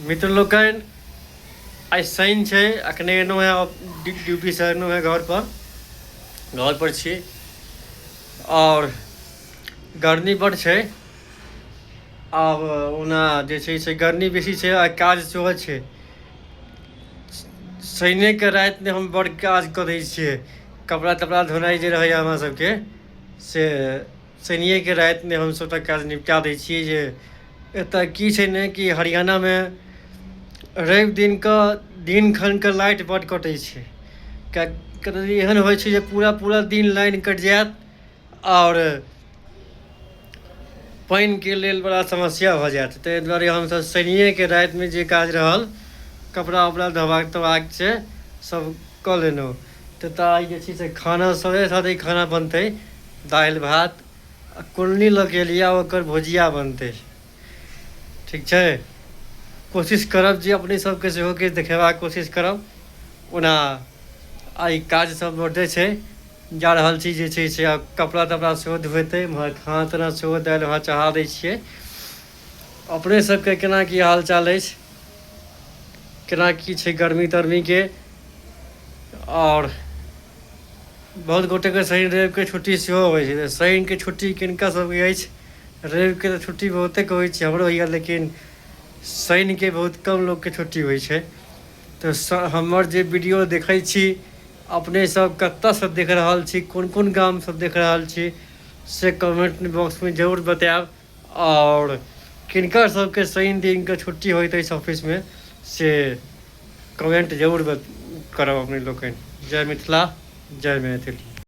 मित्र लोकनि आइ शनि छै, अखने एलहुँ हेँ ड्यूटीसँ एलहुँ हेँ घरपर छी और गर्मी बड्ड छै। आब ओना जे छै से गर्मी बेसी छै आ काज सेहो छै। शनिके रातिमे हम बड़ काज करै छियै। कपड़ा तपड़ा धोनाइ जे रहैए हमरा सभके से शनिएके रातिमे हम सभटा काज निपटा दै छियै। जे एतऽ की छै ने कि हरियाणामे रवि दिनके दिन खनके लाइट बड्ड कटै छै। कभी एहन होइ छै जे पूरा दिन लाइन कटि जायत और पानिके लेल बड़ा समस्या भऽ जायत। ताहि दुआरे हमसभ शनिएके रातिमे जे काज रहल कपड़ा उपड़ा धोबाक छै सब कऽ लेलहुँ। तऽ आइ जे छै से खाना साढ़े साथे खाना बनतै, दालि भात आ कुल्हनी लऽ के एलियै, ओकर भुजिया बनतै। ठीक छै, कोशिश करब जे अपने सबके सेहो किछु देखेबाक कोशिश करब। ओना आइ काज सब बड्डे छै, जा रहल छी जे छै से आब कपड़ा तपड़ा सेहो धोएतै, खाना ताना सेहो दालि भात चढ़ा दै छियै। अपने सबके केना की हाल चाल अछि, केना की छै गर्मी तरमीके। और बहुत गोटेके शनि रविके छुट्टी सेहो होइ छै। शनिके छुट्टी किनका सबके अछि, रविके तऽ छुट्टी बहुतेके होइ छै, हमरो होइए, लेकिन शनिके बहुत कम लोकके छुट्टी होइ छै। तऽ हमर जे वीडियो देखै छी अपने सब कतऽसँ देख रहल छी, कोन कोन गामसँ देख रहल छी से कमेंट बॉक्समे जरूर बताएब। और किनका सबके शनि दिनके छुट्टी होइत अछि ऑफिसमे से कमेंट जरूर करब अपने लोकनि। जय मिथिला, जय मैथिली।